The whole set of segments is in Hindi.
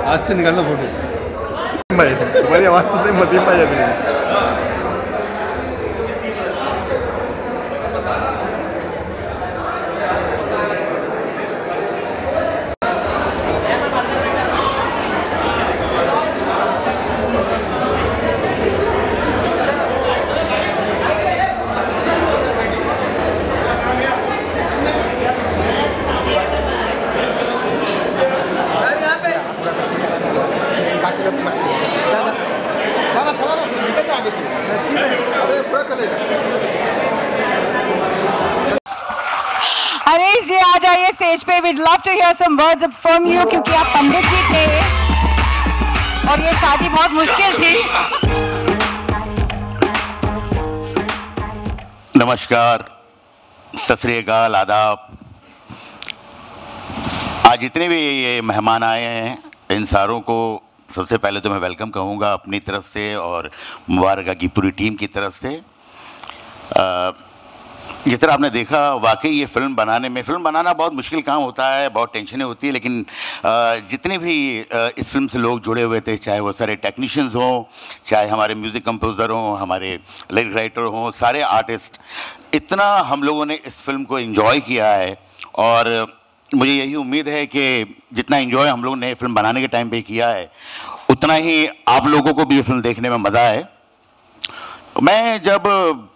आज तो निकालना फोटो भाई, तुम्हारी आवाज़ तो नहीं मत ही पा जाती है। हरीश जी आ जाइए स्टेज पे। We'd love to hear some words from you, क्योंकि आप पंडित जी थे और ये शादी बहुत मुश्किल थी। नमस्कार, सत श्री अकाल, आदाब। आज जितने भी ये मेहमान आए हैं, इन सारों को सबसे पहले तो मैं वेलकम कहूँगा अपनी तरफ से और मुबारका की पूरी टीम की तरफ से। जिस तरह आपने देखा, वाकई ये फिल्म बनाना बहुत मुश्किल काम होता है, बहुत टेंशनें होती है, लेकिन जितने भी इस फिल्म से लोग जुड़े हुए थे, चाहे वो सारे टेक्नीशियंस हों, चाहे हमारे म्यूज़िक कंपोज़र हों, हमारे लिरिक राइटर हों, सारे आर्टिस्ट, इतना हम लोगों ने इस फिल्म को एंजॉय किया है। और मुझे यही उम्मीद है कि जितना एंजॉय हम लोगों ने फिल्म बनाने के टाइम पे किया है, उतना ही आप लोगों को भी ये फिल्म देखने में मज़ा है। मैं जब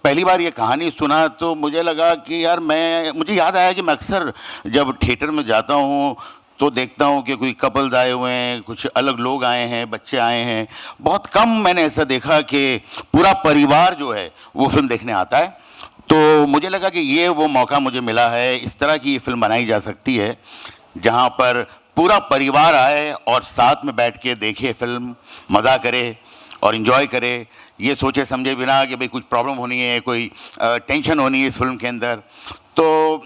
पहली बार ये कहानी सुना तो मुझे लगा कि यार मुझे याद आया कि मैं अक्सर जब थिएटर में जाता हूँ तो देखता हूँ कि कोई कपल्स आए हुए हैं, कुछ अलग लोग आए हैं, बच्चे आए हैं। बहुत कम मैंने ऐसा देखा कि पूरा परिवार जो है वो फिल्म देखने आता है। तो मुझे लगा कि ये वो मौका मुझे मिला है, इस तरह की ये फिल्म बनाई जा सकती है जहाँ पर पूरा परिवार आए और साथ में बैठ के देखे फिल्म, मज़ा करे और इन्जॉय करे, ये सोचे समझे बिना कि भाई कुछ प्रॉब्लम होनी है, कोई टेंशन होनी है इस फिल्म के अंदर। तो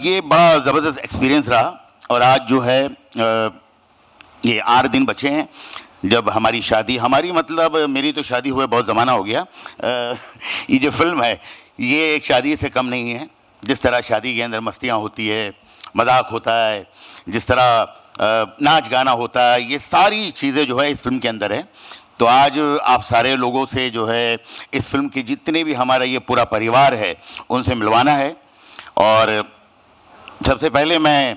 ये बड़ा ज़बरदस्त एक्सपीरियंस रहा। और आज जो है ये 8 दिन बचे हैं जब हमारी शादी, मतलब मेरी तो शादी हुए बहुत ज़माना हो गया। ये जो फिल्म है ये एक शादी से कम नहीं है। जिस तरह शादी के अंदर मस्तियाँ होती है, मजाक होता है, जिस तरह नाच गाना होता है, ये सारी चीज़ें जो है इस फिल्म के अंदर है। तो आज आप सारे लोगों से जो है इस फिल्म के जितने भी हमारा ये पूरा परिवार है उनसे मिलवाना है। और सबसे पहले मैं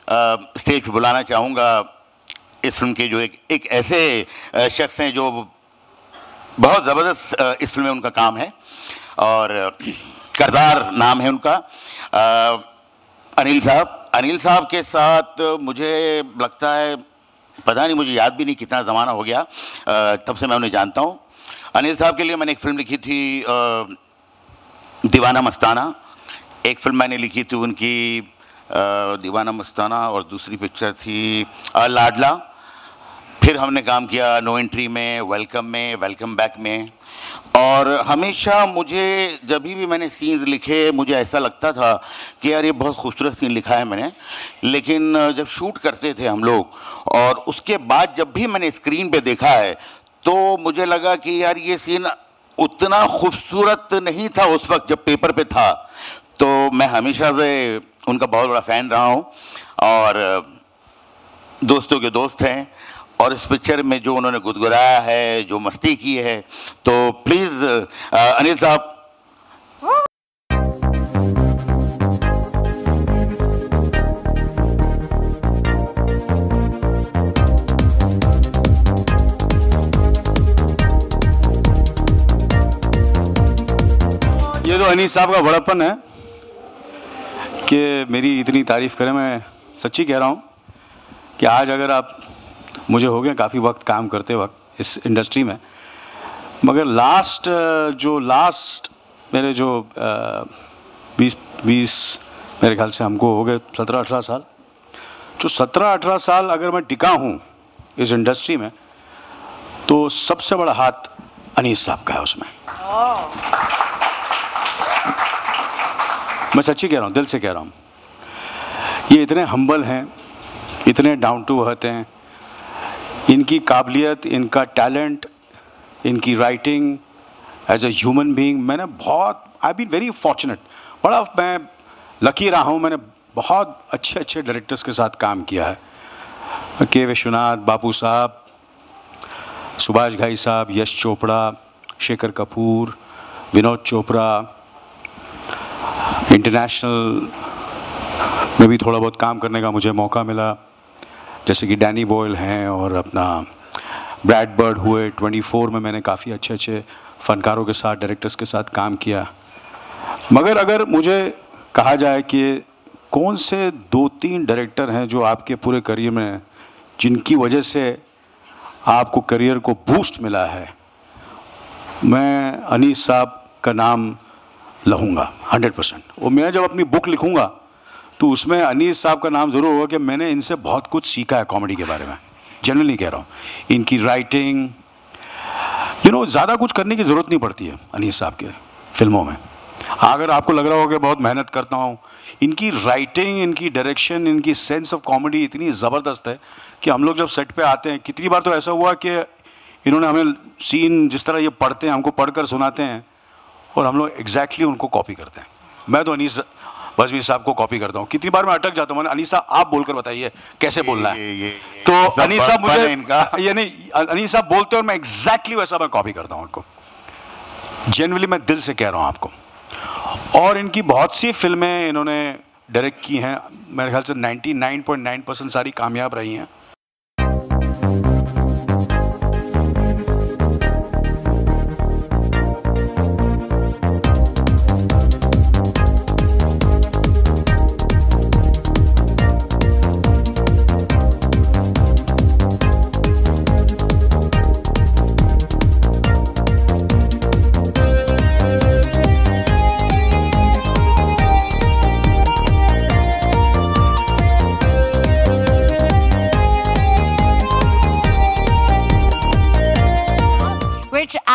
स्टेज पर बुलाना चाहूँगा इस फिल्म के जो एक ऐसे शख्स हैं जो बहुत ज़बरदस्त इस फिल्म में उनका काम है और करदार नाम है उनका, अनिल साहब के साथ मुझे लगता है, पता नहीं, मुझे याद भी नहीं कितना ज़माना हो गया तब से मैं उन्हें जानता हूँ। अनिल साहब के लिए मैंने एक फ़िल्म लिखी थी दीवाना मस्ताना। एक फ़िल्म मैंने लिखी थी उनकी दीवाना मस्ताना, और दूसरी पिक्चर थी लाडला। फिर हमने काम किया नो एंट्री में, वेलकम में, वेलकम बैक में। और हमेशा मुझे जब भी मैंने सीन्स लिखे मुझे ऐसा लगता था कि यार ये बहुत खूबसूरत सीन लिखा है मैंने, लेकिन जब शूट करते थे हम लोग और उसके बाद जब भी मैंने स्क्रीन पे देखा है तो मुझे लगा कि यार ये सीन उतना खूबसूरत नहीं था उस वक्त जब पेपर पे था। तो मैं हमेशा से उनका बहुत बड़ा फ़ैन रहा हूँ और दोस्तों के दोस्त हैं। और इस पिक्चर में जो उन्होंने गुदगुदाया है, जो मस्ती की है, तो प्लीज़ अनिल साहब। ये तो अनीस साहब का बड़प्पन है कि मेरी इतनी तारीफ़ करें। मैं सच्ची कह रहा हूँ कि आज अगर आप, मुझे हो गया काफ़ी वक्त काम करते वक्त इस इंडस्ट्री में, मगर लास्ट मेरे जो 20 मेरे ख्याल से हमको हो गए 17-18 साल, जो 17-18 साल अगर मैं टिका हूँ इस इंडस्ट्री में तो सबसे बड़ा हाथ अनीस साहब का है उसमें। मैं सच्ची कह रहा हूँ, दिल से कह रहा हूँ। ये इतने हम्बल हैं, इतने डाउन टू अर्थ हैं, इनकी काबिलियत, इनका टैलेंट, इनकी writing as a human being, मैंने बहुत, आई बीन वेरी फॉर्चुनेट, बड़ा मैं लकी रहा हूँ। मैंने बहुत अच्छे डायरेक्टर्स के साथ काम किया है। के विश्वनाथ, बापू साहब, सुभाष घाई साहब, यश चोपड़ा, शेखर कपूर, विनोद चोपड़ा, इंटरनेशनल में भी थोड़ा बहुत काम करने का मुझे मौका मिला, जैसे कि डैनी बॉयल हैं और अपना ब्रैड बर्ड हुए। 24 में मैंने काफ़ी अच्छे अच्छे फ़नकारों के साथ, डायरेक्टर्स के साथ काम किया। मगर अगर मुझे कहा जाए कि कौन से 2-3 डायरेक्टर हैं जो आपके पूरे करियर में, जिनकी वजह से आपको करियर को बूस्ट मिला है, मैं अनीस साहब का नाम लूँगा 100%। और मैं जब अपनी बुक लिखूँगा तो उसमें अनीस साहब का नाम ज़रूर होगा कि मैंने इनसे बहुत कुछ सीखा है कॉमेडी के बारे में। जनरली कह रहा हूँ, इनकी राइटिंग, ज़्यादा कुछ करने की ज़रूरत नहीं पड़ती है अनीस साहब के फिल्मों में। अगर आपको लग रहा हो कि बहुत मेहनत करता हूँ, इनकी राइटिंग, इनकी डायरेक्शन, इनकी सेंस ऑफ कॉमेडी इतनी ज़बरदस्त है कि हम लोग जब सेट पे आते हैं, कितनी बार तो ऐसा हुआ कि इन्होंने हमें सीन जिस तरह ये पढ़ते हैं, हमको पढ़कर सुनाते हैं और हम लोग एग्जैक्टली उनको कॉपी करते हैं। मैं तो अनीस बज़मी साहब को कॉपी करता हूँ। कितनी बार मैं अटक जाता हूँ, अनीस साहब आप बोलकर बताइए कैसे बोलना है। तो अनीस साहब मुझे ये नहीं, अनीस साहब बोलते हैं और मैं एग्जैक्टली वैसा मैं कॉपी करता हूँ उनको। जेन्युइनली मैं दिल से कह रहा हूँ आपको। और इनकी बहुत सी फिल्में इन्होंने डायरेक्ट की हैं, मेरे ख्याल से 99.9% सारी कामयाब रही हैं।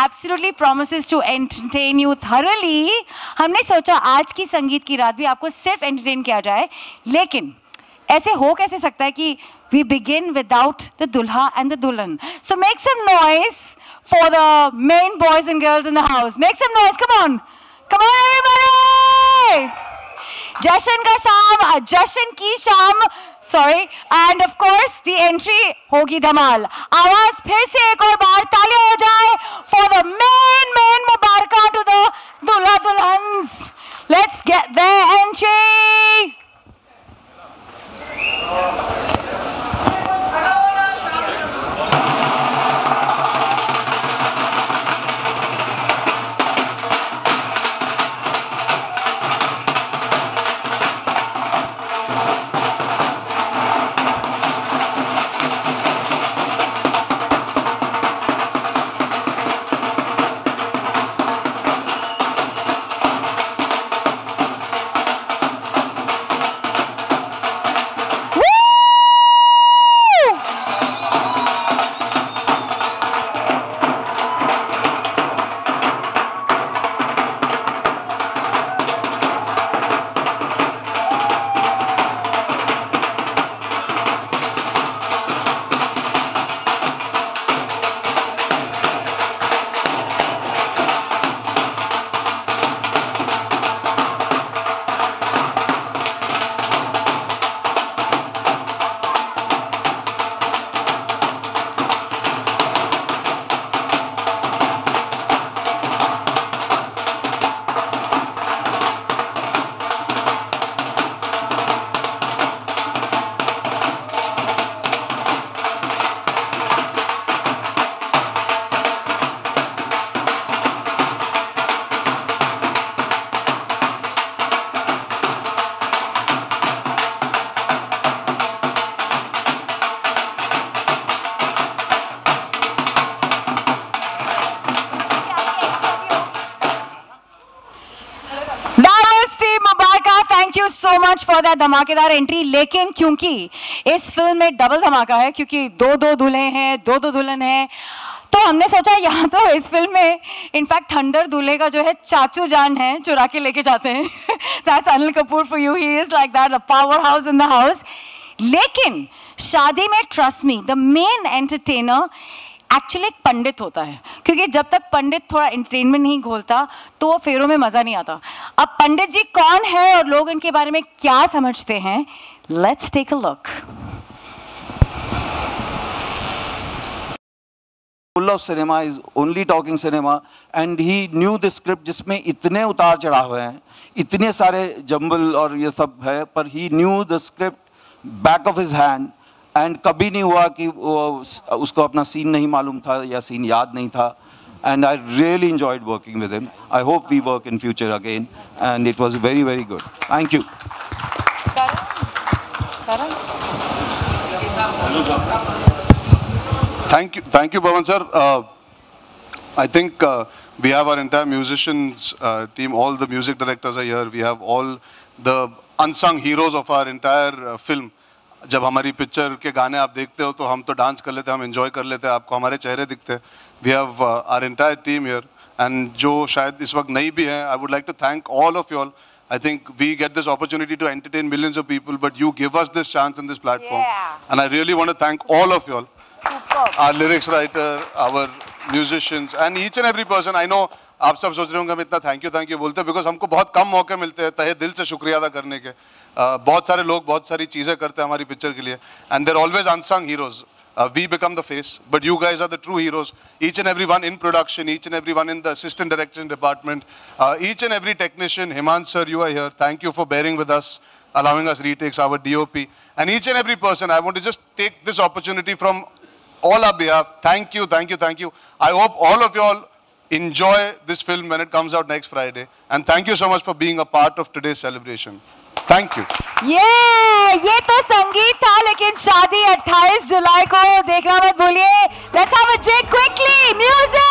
Absolutely promises to entertain you thoroughly. हमने सोचा आज की संगीत की रात भी आपको सिर्फ एंटरटेन किया जाए, लेकिन ऐसे हो कैसे सकता है कि we begin without the dulha and the dulhan. So make some noise for the main boys and girls in the house. Make some noise, come on everybody. जश्न का शाम, जश्न की शाम, sorry, end of course the entry होगी धमाल। आवाज फिर से एक और बार तालियां हो जाए फॉर द मेन मुबारका टू द दूल्हा दुल्हन्स। Let's get their entry. So much for that धमाकेदार एंट्री। लेकिन क्योंकि इस फिल्म में डबल धमाका है, क्योंकि दो दूल्हे हैं, दो दुल्हन हैं, तो हमने सोचा यहाँ तो इस फिल्म में इनफैक्ट थंडर दूल्हे का जो है चाचू जान है, चुरा के लेके जाते हैं। That's Anil Kapoor for you, he is like that, a power house in the house. लेकिन शादी में trust me, the main entertainer actually एक पंडित होता है, क्योंकि जब तक पंडित थोड़ा एंटरटेनमेंट नहीं घोलता तो वो फेरों में मजा नहीं आता। अब पंडित जी कौन है और लोग इनके बारे में क्या समझते हैं, let's take a look. full of cinema, is only talking cinema, and he knew the script जिसमें इतने उतार चढ़ाव हैं, इतने सारे जंबल और ये सब है, पर he knew the script back of his hand, and कभी नहीं हुआ कि उसको अपना scene नहीं मालूम था या scene याद नहीं था, and I really enjoyed working with him. I hope we work in future again, and it was very, very good. Thank you. Thank you, Pawan sir. I think we have our entire musicians team, all the music directors are here. We have all the unsung heroes of our entire film. जब हमारी पिक्चर के गाने आप देखते हो तो हम तो डांस कर लेते हैं, हम एंजॉय कर लेते हैं, आपको हमारे चेहरे दिखते हैं. We have our entire team here, and जो शायद इस वक्त नहीं भी हैं, I would like to thank all of you all. I think we get this opportunity to entertain millions of people, but you give us this chance and this platform. Yeah. And I really want to thank all of you all. Superb. Our lyrics writer, our musicians, and each and every person. I know आप सब सोच रहे होंगे हम इतना थैंक यू बोलते हैं बिकॉज हमको बहुत कम मौके मिलते हैं तहे दिल से शुक्रिया अदा करने के. बहुत सारे लोग बहुत सारी चीज़ें करते हैं हमारी पिक्चर के लिए, and there always unsung heroes. We become the face, but you guys are the true heroes. Each and every one in production, each and every one in the assistant direction department, each and every technician. Himansh sir, you are here. Thank you for bearing with us, allowing us retakes, our DOP. And each and every person, I want to just take this opportunity from all our behalf. Thank you. I hope all of you all enjoy this film when it comes out next Friday. And thank you so much for being a part of today's celebration. Thank you. ये तो संगीत था, लेकिन शादी 28 जुलाई को देखना मत भूलिए. Let's have a jig quickly. Music.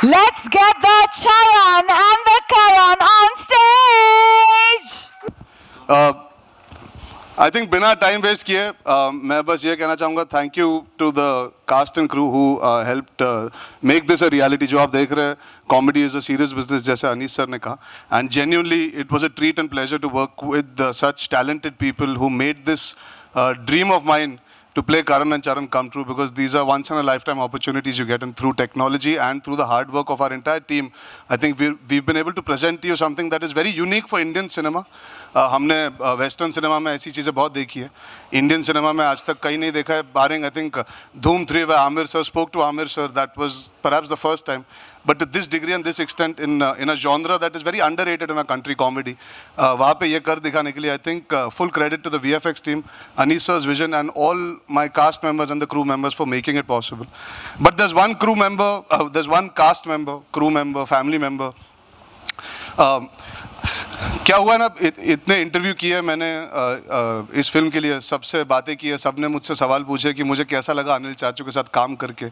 Let's get the Chayan and the Karan on stage. I think बिना टाइम वेस्ट किए मैं बस ये कहना चाहूँगा thank you to the cast and crew who helped make this a reality. जो आप देख रहे हैं, comedy is a serious business जैसे अनीस सर ने कहा, and genuinely it was a treat and pleasure to work with such talented people who made this dream of mine to play Karan and Charan come true, because these are once in a lifetime opportunities you get, and through technology and through the hard work of our entire team, I think we've been able to present to you something that is very unique for Indian cinema. हमने वेस्टर्न सिनेमा में ऐसी चीज़ें बहुत देखी है, इंडियन सिनेमा में आज तक कहीं नहीं देखा है, barring I think Dhoom 3 where Amir sir spoke to Amir sir, that was perhaps the first time. But to this degree and this extent in a genre that is very underrated in a country, comedy, वहाँ पे ये कर दिखाने के लिए I think full credit to the VFX team, Anis sir's vision, and all my cast members and the crew members for making it possible. But there's one crew member, there's one cast member, crew member, family member. क्या हुआ ना, इतने इंटरव्यू किए मैंने इस फिल्म के लिए, सबसे बातें की है, सबने मुझसे सवाल पूछे कि मुझे कैसा लगा अनिल चाचू के साथ काम करके.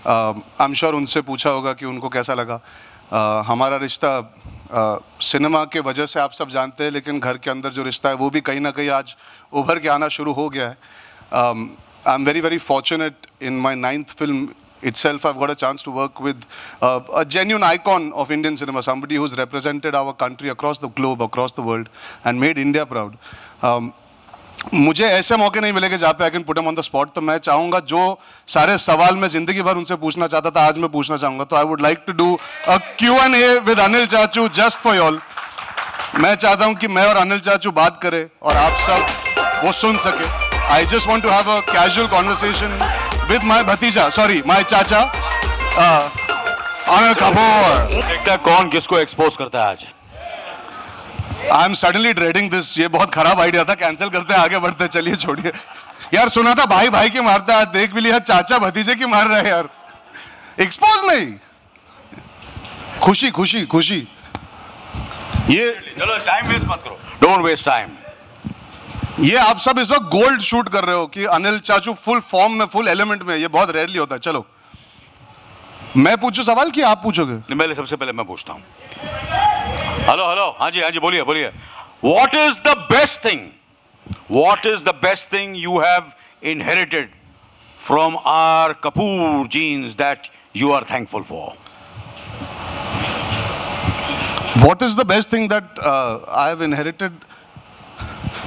आई एम श्योर उनसे पूछा होगा कि उनको कैसा लगा. हमारा रिश्ता सिनेमा के वजह से आप सब जानते हैं, लेकिन घर के अंदर जो रिश्ता है वो भी कहीं ना कहीं आज उभर के आना शुरू हो गया है. आई am very very fortunate in my 9th film itself. I've got a chance to work with a genuine icon of Indian cinema, somebody who's represented our country across the globe, across the world, and made India proud. मुझे ऐसे मौके नहीं मिलेंगे जहाँ पे I can put him on the spot, तो मैं चाहूँगा जो सारे सवाल मैं जिंदगी भर उनसे पूछना चाहता था आज मैं पूछना चाहूँगा. तो I would like to do a Q&A with Anil चाचू जस्ट फॉर यॉल. मैं चाहता हूँ कि मैं और अनिल चाचू बात करें और आप सब वो सुन सके. I just want to have a casual conversation with my bhatija, sorry, my chacha, Anil Kapoor. देखता कौन किसको एक्सपोज करता है आज. I am suddenly dreading this. ये बहुत खराब आइडिया था, कैंसिल करते हैं, आगे बढ़ते, चलिए छोड़िए यार. सुना था भाई भाई की मारता है, देख भी लिया चाचा भतीजे की मार रहे हैं यार. एक्सपोज नहीं, खुशी खुशी खुशी. ये चलो टाइम वेस्ट मत करो, डोंट वेस्ट टाइम. ये आप सब इस वक्त गोल्ड शूट कर रहे हो कि अनिल चाचू फुल फॉर्म में, फुल एलिमेंट में, ये बहुत रेयरली होता है. चलो मैं पूछूं सवाल कि आप पूछोगे? पहले सबसे पहले मैं पूछता हूं. हेलो हाँ जी बोलिए. What is the best thing you have inherited from our Kapoor genes that you are thankful for? What is the best thing that I have inherited?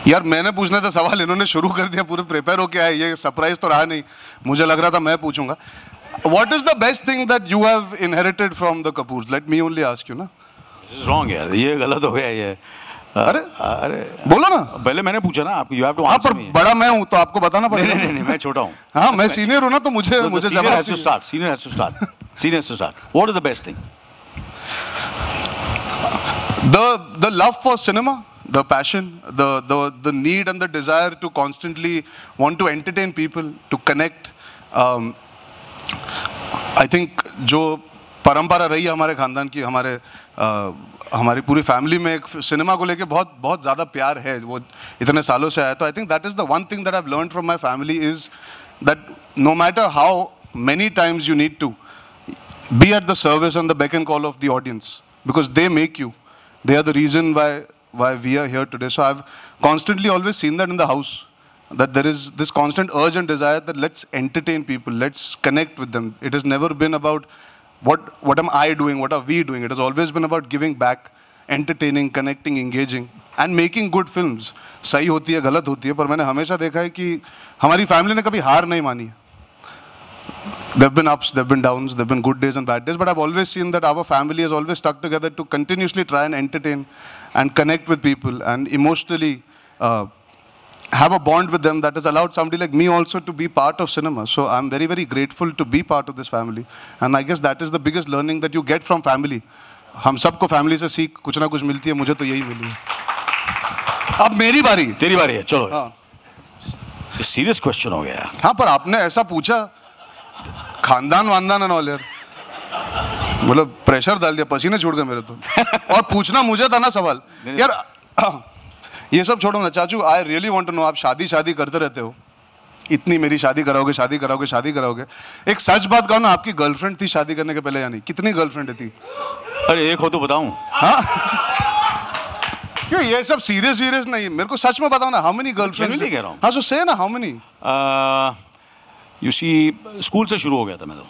यार मैंने पूछना था सवाल, इन्होंने शुरू कर दिया, पूरे प्रिपेयर होके आए, ये सरप्राइज तो रहा नहीं, मुझे लग रहा था मैं पूछूंगा. What is the best thing that you have inherited from the Kapoors? Let me only ask you ना. This is wrong यार, ये गलत हो गया ये. अरे बोलो ना. पहले मैंने पूछा ना आपको, you have to हाँ, answer पर me. बड़ा मैं हूँ तो आपको बताना पड़ेगा. नहीं, मैं छोटा हूँ. हाँ, मैं सीनियर हूँ ना, तो मुझे Senior has to start. Senior has to start. Senior has to start. What is the best thing? The love for cinema, the passion, the need and the desire to constantly want to entertain people, to connect. I think जो परंपरा रही है हमारे खानदान की, हमारी पूरी फैमिली में एक सिनेमा को लेके बहुत बहुत ज़्यादा प्यार है, वो इतने सालों से आया. तो I think that is the one thing that I have learned from my family is that no matter how many times you need to be at the service and the beck and call of the audience, because they make you. They are the reason why we are here today. So I've constantly always seen that in the house, that there is this constant urge and desire that let's entertain people, let's connect with them. It has never been about what am I doing, what are we doing. It has always been about giving back, entertaining, connecting, engaging and making good films. सही होती है, गलत होती है, पर मैंने हमेशा देखा है कि हमारी फैमिली ने कभी हार नहीं मानी है. There have been ups, there have been downs, there have been good days and bad days, but I've always seen that our family has always stuck together to continuously try and entertain and connect with people and emotionally have a bond with them that has allowed somebody like me also to be part of cinema. So I'm very, very grateful to be part of this family. And I guess that is the biggest learning that you get from family. हम सबको फैमिली से सीख कुछ ना कुछ मिलती है, मुझे तो यही मिली है. अब मेरी बारी. तेरी बारी है, चलो. हाँ. सीरियस क्वेश्चन हो गया. हाँ, पर आपने ऐसा पूछा, खानदान वानदान एंड ऑल यार, मतलब प्रेशर डाल दिया, पसीने छूट गए मेरे तो. और पूछना मुझे था ना सवाल यार. ये सब छोड़ो ना चाचू, I really want to know, आप शादी करते रहते हो, इतनी मेरी शादी कराओगे. एक सच बात कहो ना, आपकी गर्लफ्रेंड थी शादी करने के पहले या नहीं? कितनी गर्लफ्रेंड थी? अरे एक हो तो बताऊं. हाँ, क्यों ये सब सीरियस नहीं, मेरे को सच में बताओ ना, हाउ मेनी गर्लफ्रेंड्स? नहीं कह रहा हूं. हाँ, सो से ना, how many? You see, school से शुरू हो गया था मैं तो.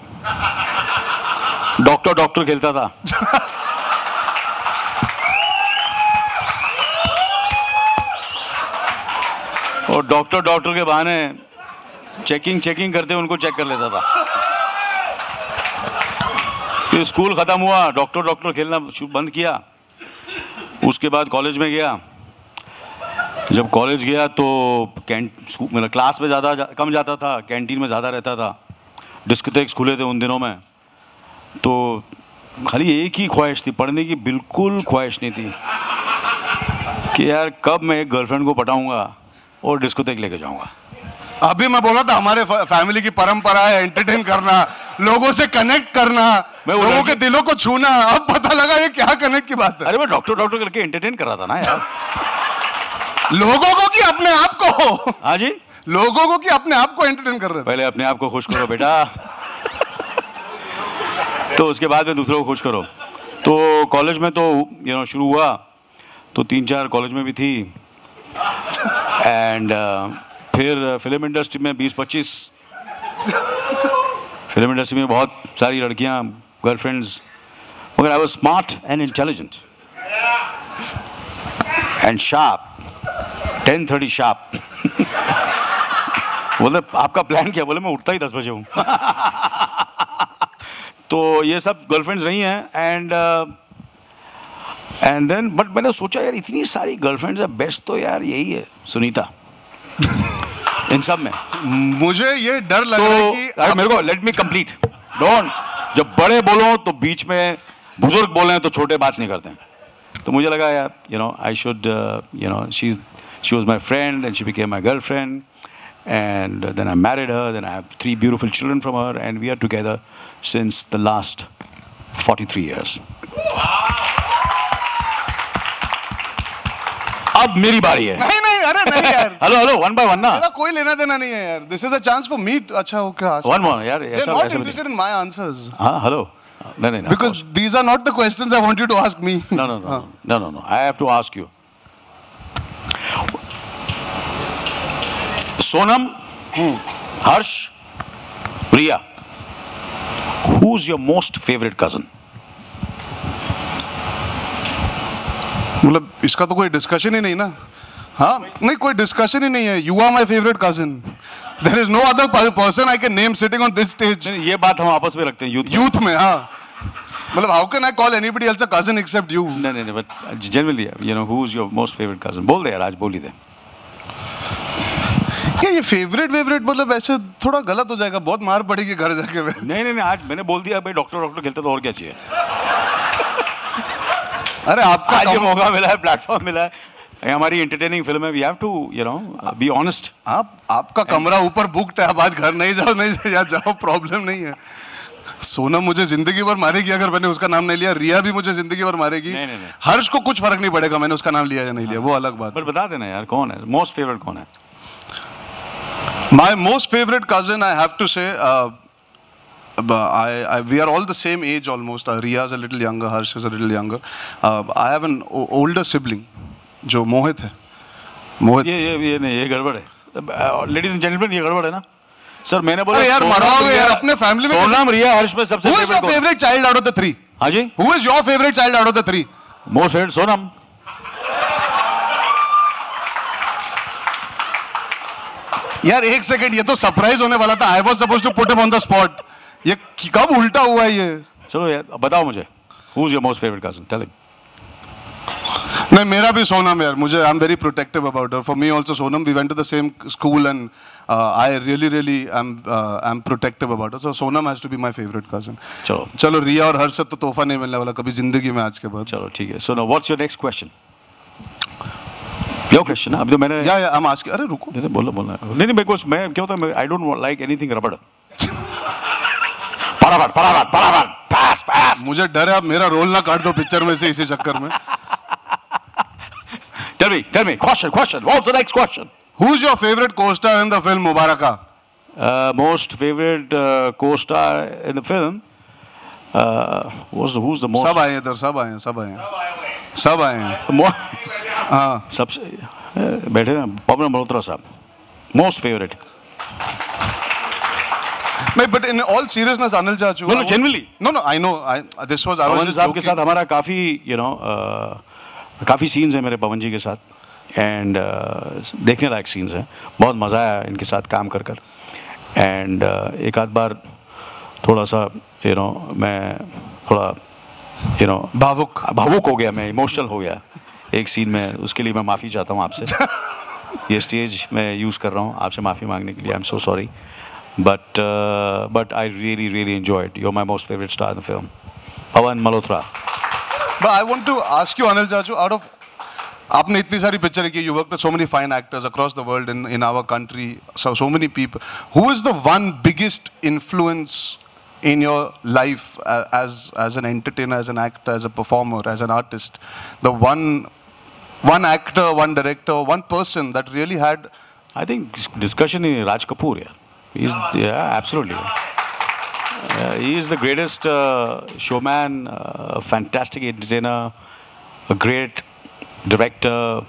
डॉक्टर खेलता था. और डॉक्टर के बहाने चेकिंग करते उनको चेक कर लेता था. फिर स्कूल खत्म हुआ, डॉक्टर खेलना बंद किया. उसके बाद कॉलेज में गया. जब कॉलेज गया तो मेरा क्लास में कम जाता था, कैंटीन में ज़्यादा रहता था. डिस्कोथेक्स खुले थे उन दिनों में, तो खाली एक ही ख्वाहिश थी, पढ़ने की बिल्कुल ख्वाहिश नहीं थी कि यार कब मैं एक गर्लफ्रेंड को पटाऊंगा और डिस्कोथेक लेके जाऊंगा. अभी मैं बोला था हमारे फैमिली की परंपरा है एंटरटेन करना, लोगों से कनेक्ट करना, लोगों के दिलों को छूना. अब पता लगा ये क्या कनेक्ट की बात है. अरे मैं डॉक्टर करके एंटरटेन कर रहा था ना यार. लोगों को कि अपने आप को? हाँ जी, लोगों को कि अपने आप को एंटरटेन कर रहे थे. पहले अपने आप को खुश करो बेटा, तो उसके बाद में दूसरों को खुश करो. तो कॉलेज में तो शुरू हुआ तो 3-4 कॉलेज में भी थी. एंड फिर फिल्म इंडस्ट्री में 20-25 फिल्म इंडस्ट्री में बहुत सारी लड़कियां, गर्लफ्रेंड्स. मगर I was smart and intelligent and sharp. 10:30 sharp. बोले आपका प्लान क्या? बोले मैं उठता ही 10 बजे हूँ. तो ये सब गर्लफ्रेंड्स रही हैं. एंड देन बट मैंने सोचा यार इतनी सारी गर्लफ्रेंड्स है, बेस्ट तो यार यही है सुनीता इन सब में. मुझे ये डर लग रहा है कि मेरे को लेट मी कंप्लीट. डोंट, जब बड़े बोलो तो बीच में, बुजुर्ग बोले तो छोटे बात नहीं करते हैं. तो मुझे लगा यार I should she was my friend and she became my girlfriend, and then I married her. Then I have 3 beautiful children from her, and we are together since the last 43 years. अब मेरी बारी है. नहीं अरे नहीं यार. हेलो one by one ना. मेरा कोई लेना देना नहीं है यार. This is a chance for me. अच्छा ओके. One more यार. They're not interested in my answers. हाँ hello. No. Because these are not the questions I want you to ask me. No. I have to ask you. Sonam, Harsh, Priya, who's your most favorite cousin? मतलब इसका तो कोई डिस्कशन ही नहीं ना. हाँ नहीं कोई डिस्कशन ही नहीं है. You are my favorite cousin. There is no other person I can name sitting on this stage. ये बात हम आपस में रखते हैं यूथ में. हाँ मतलब how can I call anybody else a cousin except you? नहीं but generally you know who's your most favorite cousin? बोल दे यार, आज बोल ही दे. ये फेवरेट मतलब ऐसे थोड़ा गलत हो जाएगा, बहुत मार पड़ेगी घर जाके. नहीं आज मैंने बोल दिया भाई, डॉक्टर खेलते तो और क्या चाहिए. अरे आपका आज ये मौका मिला है, प्लेटफॉर्म मिला है, हमारी एंटरटेनिंग फिल्म है. We have to you know be honest. आपका कमरा ऊपर बुक्ड है, आप आज घर नहीं जाओ प्रॉब्लम नहीं है. सोनम मुझे जिंदगी भर मारेगी अगर मैंने उसका नाम नहीं लिया. रिया भी मुझे जिंदगी भर मारेगी. नहीं. हर्ष को कुछ फर्क नहीं पड़ेगा मैंने उसका नाम लिया या नहीं लिया, वो अलग बात. पर बता देना यार कौन है मोस्ट फेवरेट, कौन है? My most favorite cousin, I have to say, we are all the same age almost. Riya is a little younger, Harsh is a little younger. I have an older sibling, जो मोहित है. मोहित. ये नहीं, ये गड़बड़ है. Ladies and gentlemen, ये गड़बड़ है ना? सर मैंने बोला यार मरवाओगे यार अपने फैमिली में. सोनम, रिया, हर्ष में सबसे Who is your favorite child out of the three? हाँ जी. Who is your favorite child out of the three? Most favorite Sonam. यार एक सेकंड, ये तो सरप्राइज होने वाला था. I was supposed to put him on the spot. ये कब उल्टा हुआ है ये? चलो यार बताओ मुझे, who is your most favourite cousin? Tell him. नहीं मेरा भी सोनम यार. मुझे I am very protective about her. For me also Sonam. We went to the same school and I really I am protective about her. So Sonam has to be my favourite cousin. चलो रिया और हर्ष से तो तोहफा नहीं मिलने वाला कभी जिंदगी में आज के बाद. चलो ठीक है. So now what's your next question? Your question. अभी तो मैंने या आई एम आस्किंग. अरे रुको बोलना. नहीं बिकॉज़ मैं क्या होता है, आई डोंट लाइक एनीथिंग रबड़. फटाफट फास्ट. मुझे डर है आप मेरा रोल ना काट दो पिक्चर में से इसी चक्कर में. Tell me. Question. What's the next question? Who's your favorite co-star in the film Mubaraka? Most favorite co-star in the film. Who's the most? सब आए इधर, सब आए हैं. हाँ. सबसे बैठे हैं पवन मल्होत्रा साहब. Most favorite. नहीं but in all seriousness Anil चाचू. No, genuinely. No, I know. This was. पवन साहब के साथ हमारा काफी काफ़ी सीन्स हैं मेरे पवन जी के साथ. एंड देखने लायक सीन्स हैं. बहुत मज़ा आया इनके साथ काम कर. एंड एक आध बार थोड़ा सा मैं थोड़ा भावुक हो गया. मैं इमोशनल हो गया एक सीन में. उसके लिए मैं माफ़ी चाहता हूँ आपसे. ये स्टेज मैं यूज़ कर रहा हूँ आपसे माफ़ी मांगने के लिए. I am so sorry. But I really enjoyed. You are my most favourite star in the film, Pawan Malhotra. But I want to ask you, Anil Chachu, out of आपने इतनी सारी पिक्चर की, you worked with so many fine actors across the world in our country, so many people. Who is the one biggest influence in your life as an entertainer, as an actor, as a performer, as an artist? The one actor, one director, one person that really had. I think discussion in Raj Kapoor. Absolutely. He is the greatest showman, fantastic entertainer, a great director,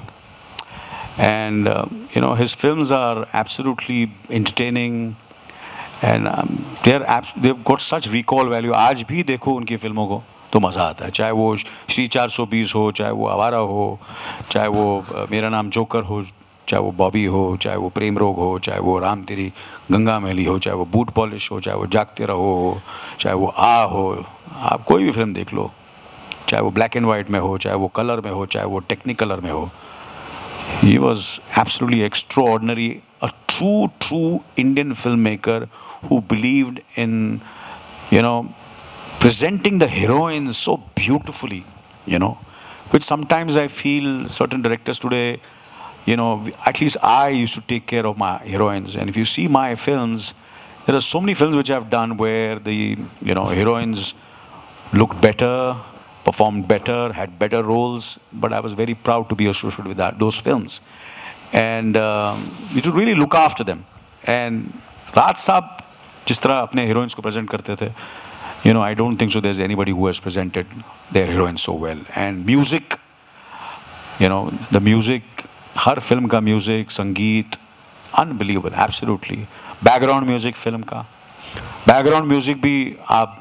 and his films are absolutely entertaining, and they've got such recall value. आज भी देखो उनकी फिल्मों को तो मज़ा आता है. चाहे वो श्री 420 हो, चाहे वो आवारा हो, चाहे वो मेरा नाम जोकर हो, चाहे वो बॉबी हो, चाहे वो प्रेम रोग हो, चाहे वो राम तेरी गंगा मैली हो, चाहे वो बूट पॉलिश हो, चाहे वो जागते रहो हो, चाहे वो हो. आप कोई भी फिल्म देख लो, चाहे वो ब्लैक एंड वाइट में हो, चाहे वो कलर में हो, चाहे वो टेक्निकलर में हो. He was absolutely extraordinary, a true Indian filmmaker who believed in presenting the heroines so beautifully, which sometimes I feel certain directors today, at least I used to take care of my heroines. And if you see my films, there are so many films which I've done where the heroines looked better, performed better, had better roles, but I was very proud to be associated with those films. And you should really look after them. And Raj Saab जिस तरह अपने heroines को present करते थे, I don't think so there's anybody who has presented their heroines so well. And music, the music, her film का म्यूजिक, संगीत, unbelievable, absolutely. Background music film का, background music भी आप,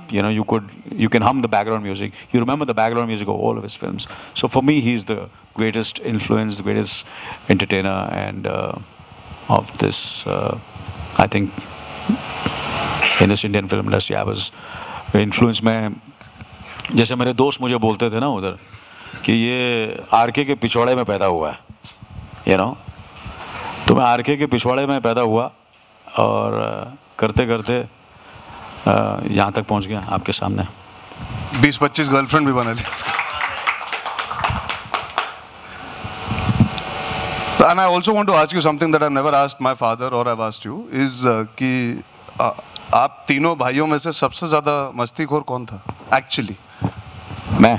you can hum the background music. You remember the background music of all of his films. So for me, he's the greatest influence, the greatest entertainer, and of this, I think, in this Indian film industry, I was influenced. में जैसे मेरे दोस्त मुझे बोलते थे ना उधर कि ये आरके के पिछवाड़े में पैदा हुआ है, you know, तो मैं आरके के पिछवाड़े में पैदा हुआ और करते करते यहाँ तक पहुँच गया आपके सामने. 20-25 गर्लफ्रेंड भी बना लिया इसका. And I also want to ask you something that I've never asked my father or I've asked you is कि आप तीनों भाइयों में से सबसे ज़्यादा मस्तीखोर कौन था actually? मैं.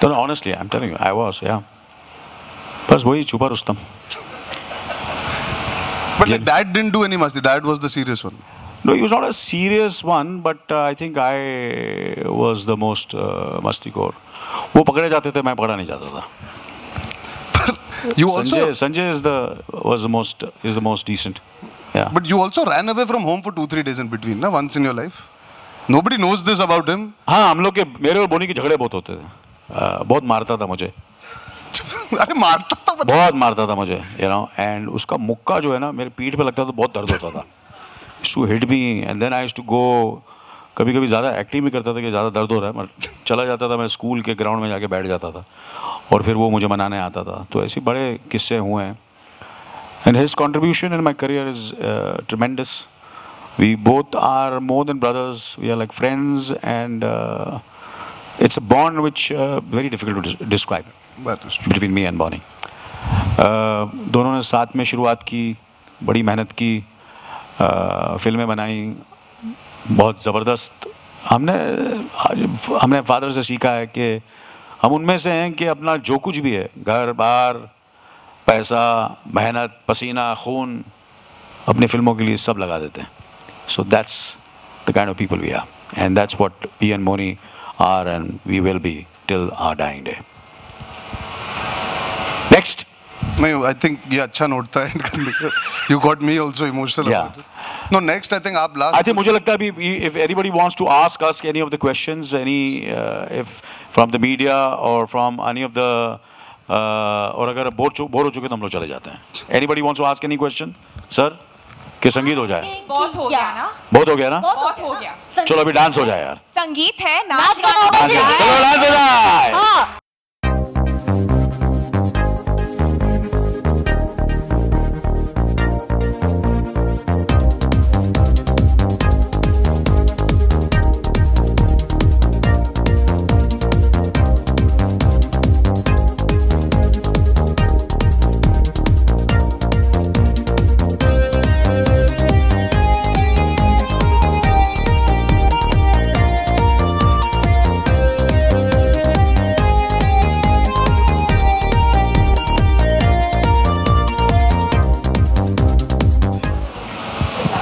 No, honestly, I'm telling you, I was, yeah. बस वही छुपा Rustam. But like dad didn't do any masti. Dad was the serious one. No, he was not a serious one, but I think I was the most मस्तीखोर. वो पकड़े जाते थे, मैं पकड़ा नहीं जाता था. You also Sanjay is the most decent. Yeah. But you also ran away from home for 2-3 days in between, na? Once in your life. Nobody knows this about him. हाँ, हम लोग के मेरे और बोनी के झगड़े बहुत होते थे. बहुत मारता था मुझे. अरे मारता था. बहुत मारता था मुझे, you know. And उसका मुक्का जो है ना मेरे पीठ पे लगता था, बहुत दर्द होता था. Used to hit me, and then I used to go. कभी-कभी ज़्यादा एक्टिंग भी करता था कि ज़्यादा दर्द हो रहा है, मगर चला जाता था, मैं स्कूल के ग्राउंड में जाके बैठ जाता था और फिर वो मुझे मनाने आता था. तो ऐसे बड़े किस्से हुए हैं. And his contribution in my career is tremendous. We both are more than brothers. We are like friends, and it's a bond which very difficult to describe between me and Bonnie. दोनों ने साथ में शुरुआत की, बड़ी मेहनत की, फिल्में बनाई, बहुत ज़बरदस्त. हमने फादर से सीखा है कि हम उनमें से हैं कि अपना जो कुछ भी है, घर बार, पैसा, मेहनत, पसीना, खून, अपनी फिल्मों के लिए सब लगा देते हैं. So that's the kind of people we are, and that's what we and Moni are, and we will be till our dying day. Next. नहीं, I think ये अच्छा नोट था. You got me also emotional. Yeah. About it. No, next I think आप last. I think मुझे लगता है अभी if anybody wants to ask us any of the questions, if from the media or from any of the और अगर बोर हो चुके तो हम लोग चले जाते हैं. Anybody wants to ask any question, sir? कि संगीत हो जाए. बहुत हो गया ना. बहुत हो गया ना. बहुत हो गया. चलो अभी डांस हो जाए यार. संगीत है, नाच गाना हो चलो डांस हो जाए.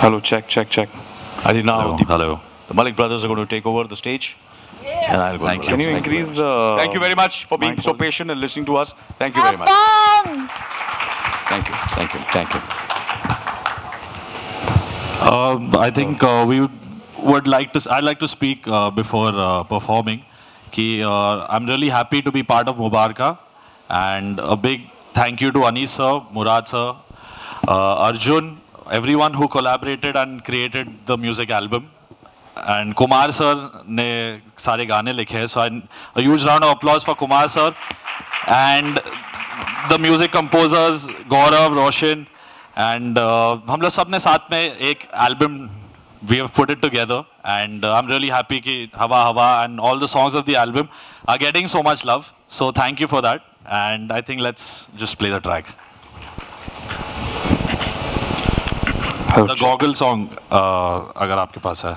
Hello, check. I think now Hello. The Malik brothers are going to take over the stage. Yeah. And I'll go. Can you increase the... Thank you very much for being so patient and listening to us. Thank you very much. Thank you. I think I'd like to speak before performing. I'm really happy to be part of Mubaraka, and a big thank you to Anis sir, Murad sir, Arjun, everyone who collaborated and created the music album, and Kumar sir ने सारे गाने लिखे हैं. So a huge round of applause for Kumar sir and the music composers Gaurav, Roshan, and हम लोग सब ने साथ में एक album we have put it together, and I'm really happy कि Hawa Hawa and all the songs of the album are getting so much love. So thank you for that, and I think let's just play the track. The Goggle song अगर आपके पास है.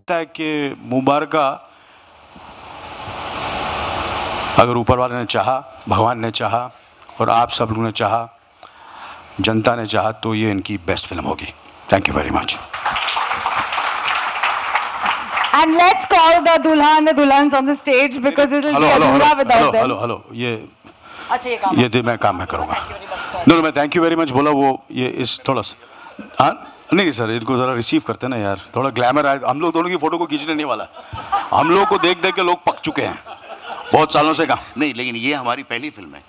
लगता है कि मुबारका अगर ऊपर वाले ने चाहा, भगवान ने चाहा और आप सब लोगों ने चाहा, जनता ने चाहा, तो ये इनकी बेस्ट फिल्म होगी। Thank you very much. And let's call the Dulha and the Dulhans on the stage because it will be Adhura without them. Hello ये अच्छा, ये काम ये मैं काम मैं करूँगा। नो मैं थैंक यू वेरी मच बोला, वो ये इस थोड़ा सा हाँ नहीं सर, इनको ज़रा रिसीव करते ना यार, थोड़ा ग्लैमर आए। हम लोग दोनों की फ़ोटो को खींचने नहीं वाला, हम लोग को देख देख के लोग पक चुके हैं बहुत सालों से। कहा नहीं, लेकिन ये हमारी पहली फिल्म है।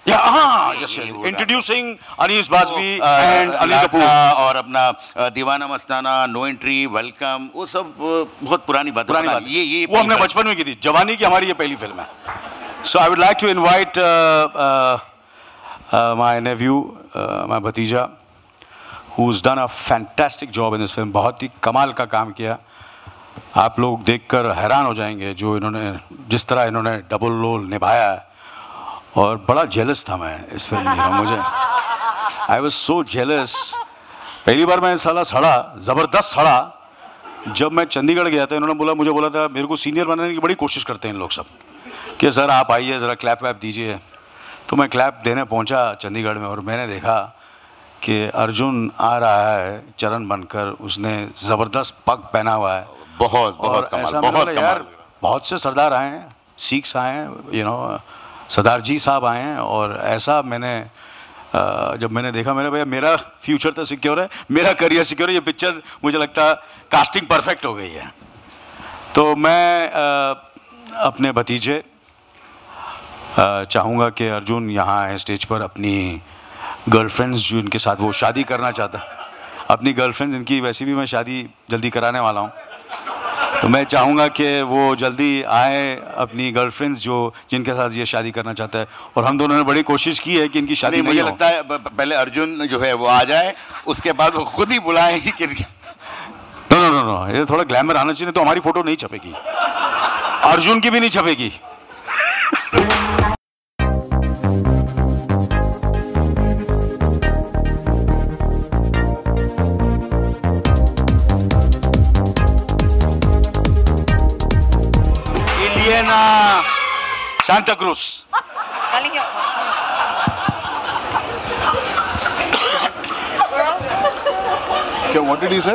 इंट्रोड्यूसिंग अनीस बाज़मी एंड अनिल कपूर और अपना दीवाना मस्ताना, नो एंट्री, वेलकम, वो सब बहुत पुरानी बात है। ये वो हमने बचपन में की थी, जवानी की हमारी ये पहली फिल्म है। So I would like to invite my nephew, my भतीजा, who's done a fantastic job in this film। बहुत ही कमाल का काम किया, आप लोग देखकर हैरान हो जाएंगे जो इन्होंने, जिस तरह इन्होंने डबल रोल निभाया है। और बड़ा जेलस था मैं इस फिल्म में, मुझे आई वॉज सो जेलस। पहली बार मैं साला सड़ा, ज़बरदस्त सड़ा। जब मैं चंडीगढ़ गया था, इन्होंने मुझे बोला था, मेरे को सीनियर बनाने की बड़ी कोशिश करते हैं इन लोग सब, कि सर आप आइए ज़रा क्लैप वैप दीजिए। तो मैं क्लैप देने पहुंचा चंडीगढ़ में और मैंने देखा कि अर्जुन आ रहा है चरण बनकर, उसने ज़बरदस्त पग पहना हुआ है। बहुत ऐसा बहुत यार, बहुत से सरदार आए हैं, सिख्स आए हैं, सरदार जी साहब आए हैं, और ऐसा मैंने जब मैंने देखा, मैंने भैया मेरा फ्यूचर तो सिक्योर है, मेरा करियर सिक्योर है। ये पिक्चर मुझे लगता है कास्टिंग परफेक्ट हो गई है। तो मैं अपने भतीजे चाहूँगा कि अर्जुन यहाँ आए स्टेज पर, अपनी गर्लफ्रेंड्स जो इनके साथ वो शादी करना चाहता, अपनी गर्लफ्रेंड्स, इनकी वैसे भी मैं शादी जल्दी कराने वाला हूँ, तो मैं चाहूँगा कि वो जल्दी आए, अपनी गर्लफ्रेंड्स जो जिनके साथ ये शादी करना चाहता है। और हम दोनों ने बड़ी कोशिश की है कि इनकी शादी नहीं, मुझे लगता है पहले अर्जुन जो है वो आ जाए, उसके बाद वो खुद ही बुलाए कि नो, ये थोड़ा ग्लैमर आना चाहिए, तो हमारी फोटो नहीं छपेगी, अर्जुन की भी नहीं छपेगी। Santa Cruz. क्या व्हाट डिड ही से?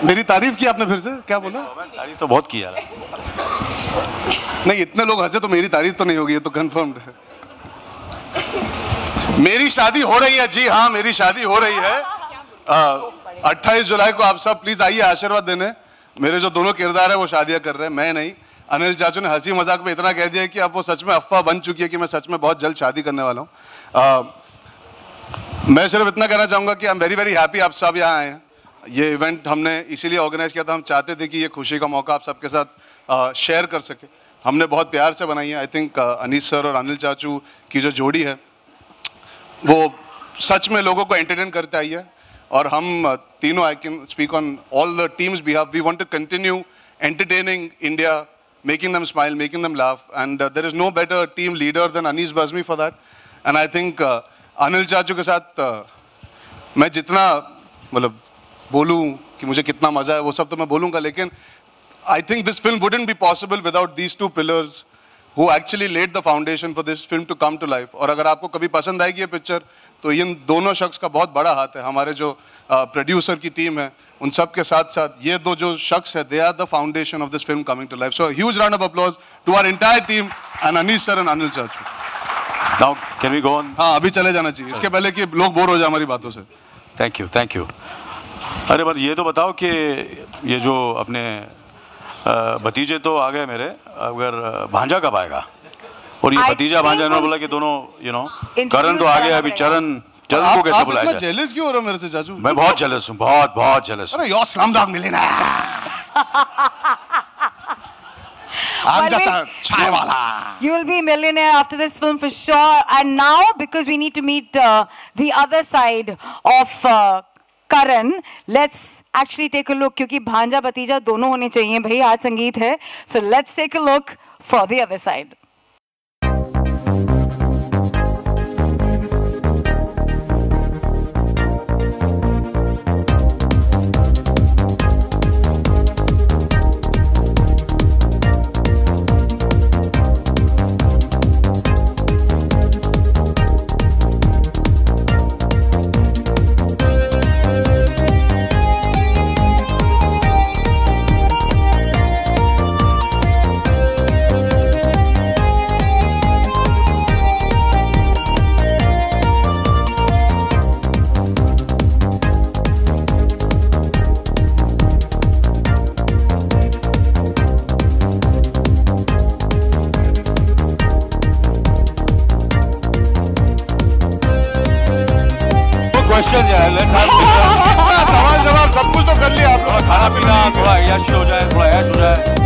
मेरी तारीफ की आपने फिर से? क्या बोला? तारीफ तो बहुत की यार। नहीं, इतने लोग हंसे तो मेरी तारीफ तो नहीं होगी, ये तो कंफर्म्ड है। मेरी शादी हो रही है, जी हाँ मेरी शादी हो रही है। 28 जुलाई को आप सब प्लीज आइए आशीर्वाद देने। मेरे जो दोनों किरदार है वो शादियां कर रहे हैं, मैं नहीं। अनिल चाचू ने हंसी मजाक में इतना कह दिया कि अब वो सच में अफवाह बन चुकी है कि मैं सच में बहुत जल्द शादी करने वाला हूँ। मैं सिर्फ इतना कहना चाहूँगा कि आई एम वेरी वेरी हैप्पी आप सब यहाँ आए हैं। ये इवेंट हमने इसीलिए ऑर्गेनाइज किया था, हम चाहते थे कि ये खुशी का मौका आप सबके साथ शेयर कर सके। हमने बहुत प्यार से बनाई है। आई थिंक अनीस सर और अनिल चाचू की जो जोड़ी है वो सच में लोगों को एंटरटेन करते आई है। और हम तीनों, I can speak on all the teams behalf, we want to continue entertaining India, making them smile, making them laugh, and there is no better team leader than Anis Bazmi for that. And I think Anil चाचू के साथ मैं जितना मतलब बोलूँ कि मुझे कितना मज़ा है वो सब तो मैं बोलूँगा, लेकिन I think this film wouldn't be possible without these two pillars who actually laid the foundation for this film to come to life. और अगर आपको कभी पसंद आएगी ये पिक्चर तो इन दोनों शख्स का बहुत बड़ा हाथ है। हमारे जो प्रोड्यूसर की टीम है उन सब के साथ साथ ये दो जो शख्स है, they are the foundation of this film coming to life. So a huge round of applause to our entire team and Anis sir and Anil chachu. Now can we go on? हाँ, अभी चले जाना चाहिए इसके पहले कि लोग बोर हो जाए हमारी बातों से। Thank you, thank you. अरे बस ये तो बताओ कि ये जो अपने भतीजे तो आ गए मेरे, अगर भांजा कब आएगा? और ये भतीजा भांजा इन्होंने बोला कि दोनों करण तो आ गया, अभी चरण को कैसे बुलाया जाए? जेलस क्यों हो रहे हो मेरे से चाचू? मैं बहुत जेलस हूँ, बहुत जेलस हूँ। अरे your Slumdog millionaire, I'm just a chai wala. You'll be a millionaire after this film for sure. And now, because we need to meet the other side of Karan, let's actually take a look. क्योंकि भांजा भतीजा दोनों होने चाहिए भाई, आज संगीत है. So let's take a look for the other side. यश चल जाए, लेट्स हैव सवाल जवाब सब कुछ तो कर लिया आप लोग। खाना पीना, थोड़ा यश हो जाए, थोड़ा ऐश हो जाए।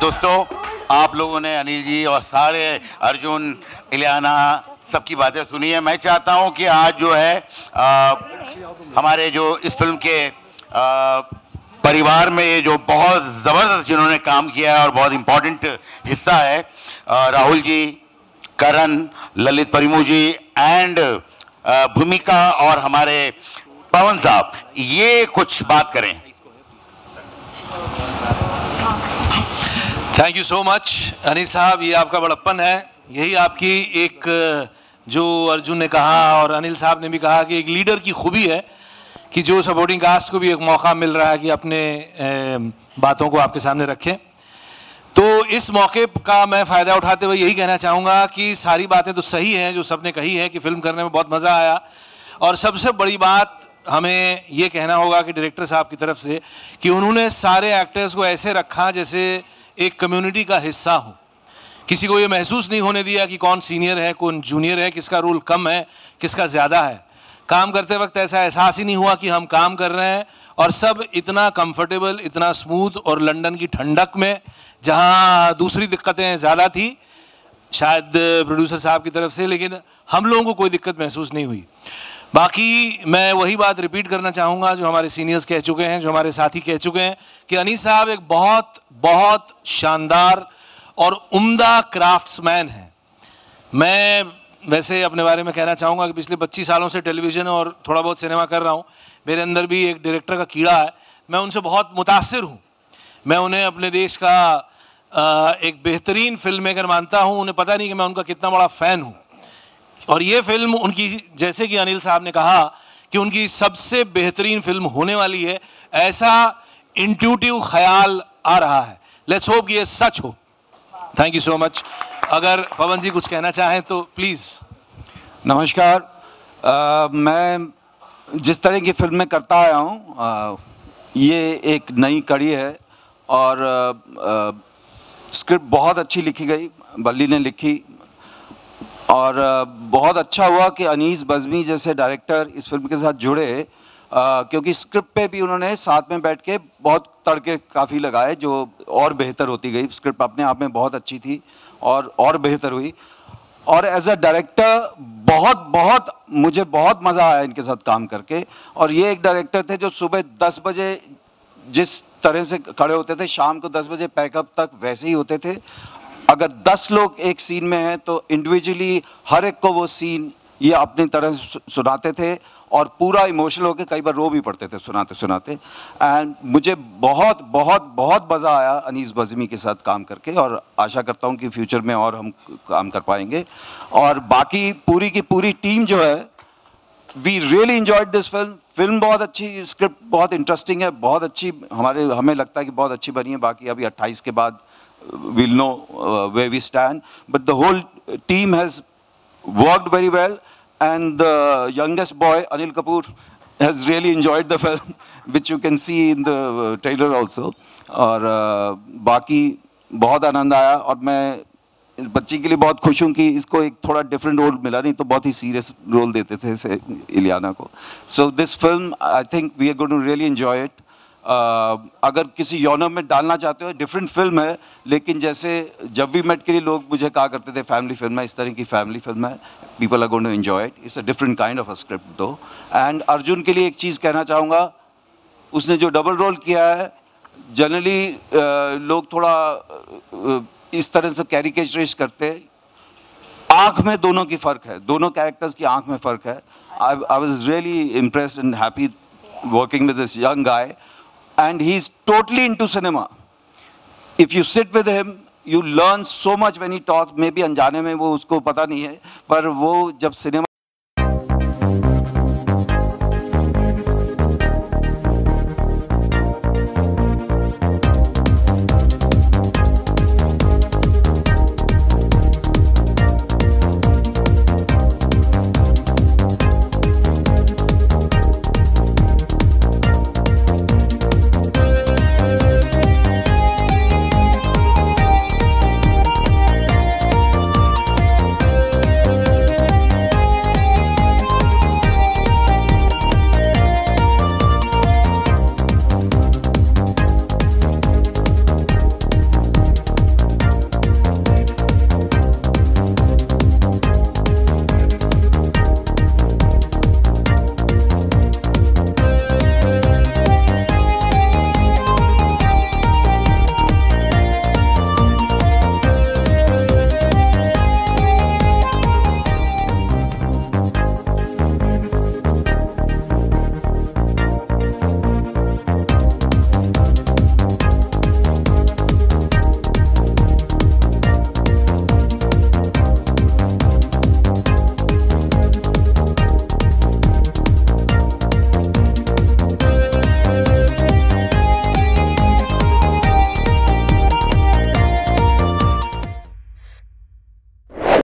दोस्तों, आप लोगों ने अनिल जी और सारे अर्जुन, इलियाना सबकी बातें सुनी है। मैं चाहता हूं कि आज जो है हमारे जो इस फिल्म के परिवार में ये जो बहुत ज़बरदस्त जिन्होंने काम किया है और बहुत इम्पोर्टेंट हिस्सा है, राहुल जी, करण, ललित परिमू जी एंड भूमिका और हमारे पवन साहब, ये कुछ बात करें। Thank you so much Anees साहब, ये आपका बड़प्पन है, यही आपकी एक जो अर्जुन ने कहा और अनिल साहब ने भी कहा कि एक लीडर की खूबी है कि जो सपोर्टिंग कास्ट को भी एक मौका मिल रहा है कि अपने बातों को आपके सामने रखें। तो इस मौके का मैं फ़ायदा उठाते हुए यही कहना चाहूँगा कि सारी बातें तो सही हैं जो सबने कही है कि फ़िल्म करने में बहुत मज़ा आया, और सबसे बड़ी बात हमें ये कहना होगा कि डायरेक्टर साहब की तरफ से कि उन्होंने सारे एक्टर्स को ऐसे रखा जैसे एक कम्युनिटी का हिस्सा हो। किसी को ये महसूस नहीं होने दिया कि कौन सीनियर है, कौन जूनियर है, किसका रोल कम है, किसका ज़्यादा है। काम करते वक्त ऐसा एहसास ही नहीं हुआ कि हम काम कर रहे हैं, और सब इतना कंफर्टेबल, इतना स्मूथ, और लंदन की ठंडक में जहाँ दूसरी दिक्कतें ज़्यादा थी शायद प्रोड्यूसर साहब की तरफ से, लेकिन हम लोगों को कोई दिक्कत महसूस नहीं हुई। बाकी मैं वही बात रिपीट करना चाहूँगा जो हमारे सीनियर्स कह चुके हैं, जो हमारे साथी कह चुके हैं कि अनीस साहब एक बहुत बहुत शानदार और उम्दा क्राफ्ट्समैन हैं। मैं वैसे अपने बारे में कहना चाहूँगा कि पिछले 25 सालों से टेलीविज़न और थोड़ा बहुत सिनेमा कर रहा हूँ। मेरे अंदर भी एक डायरेक्टर का कीड़ा है, मैं उनसे बहुत मुतासिर हूँ। मैं उन्हें अपने देश का एक बेहतरीन फिल्म मेकर मानता हूँ। उन्हें पता नहीं कि मैं उनका कितना बड़ा फ़ैन हूँ, और ये फिल्म उनकी, जैसे कि अनिल साहब ने कहा कि उनकी सबसे बेहतरीन फिल्म होने वाली है, ऐसा इंट्यूटिव ख्याल आ रहा है। लेट्स होप कि ये सच हो। Thank you so much. अगर पवन जी कुछ कहना चाहें तो प्लीज़। नमस्कार। मैं जिस तरह की फिल्में करता आया हूँ, ये एक नई कड़ी है, और स्क्रिप्ट बहुत अच्छी लिखी गई, बल्ली ने लिखी, और बहुत अच्छा हुआ कि अनीस बज़मी जैसे डायरेक्टर इस फिल्म के साथ जुड़े, क्योंकि स्क्रिप्ट पे भी उन्होंने साथ में बैठ के बहुत तड़के काफ़ी लगाए, जो और बेहतर होती गई। स्क्रिप्ट अपने आप में बहुत अच्छी थी और बेहतर हुई, और एज अ डायरेक्टर मुझे बहुत मज़ा आया इनके साथ काम करके। और ये एक डायरेक्टर थे जो सुबह 10 बजे जिस तरह से खड़े होते थे, शाम को 10 बजे पैकअप तक वैसे ही होते थे। अगर 10 लोग एक सीन में हैं तो इंडिविजुअली हर एक को वो सीन ये अपनी तरह से सुनाते थे, और पूरा इमोशनल होकर कई बार रो भी पड़ते थे सुनाते सुनाते। एंड मुझे बहुत बहुत बहुत मज़ा आया अनीस बज़मी के साथ काम करके, और आशा करता हूँ कि फ्यूचर में और हम काम कर पाएंगे। और बाकी पूरी की पूरी टीम जो है, we really enjoyed this film. Film बहुत अच्छी, स्क्रिप्ट बहुत इंटरेस्टिंग है, बहुत अच्छी, हमें लगता है कि बहुत अच्छी बनी है। बाकी अभी 28 के बाद we'll know where we stand, but the whole team has worked very well, and the youngest boy Anil Kapoor has really enjoyed the film, which you can see in the trailer also. और बाकी बहुत आनंद आया, और मैं इस बच्ची के लिए बहुत खुश हूँ कि इसको एक थोड़ा डिफरेंट रोल मिला, नहीं तो बहुत ही सीरियस रोल देते थे इसे, इलियाना को। So this film, I think we are going to really enjoy it. अगर किसी यौनम में डालना चाहते हो, डिफरेंट फिल्म है, लेकिन जैसे जब वी मेट के लिए लोग मुझे कहा करते थे फैमिली फिल्म है, इस तरह की फैमिली फिल्म है। People are going to enjoy it. It's a different kind of a script though. And Arjun के लिए एक चीज़ कहना चाहूँगा, उसने जो डबल रोल किया है, जनरली लोग थोड़ा इस तरह से कैरिकेचराइज करते हैं, आंख में दोनों की फ़र्क है, दोनों कैरेक्टर्स की आंख में फ़र्क है. I was really impressed and happy working with this young guy, and he's totally into cinema. If you sit with him, you learn so much when he talks. Maybe अनजाने में वो उसको पता नहीं है, पर वो जब सिनेमा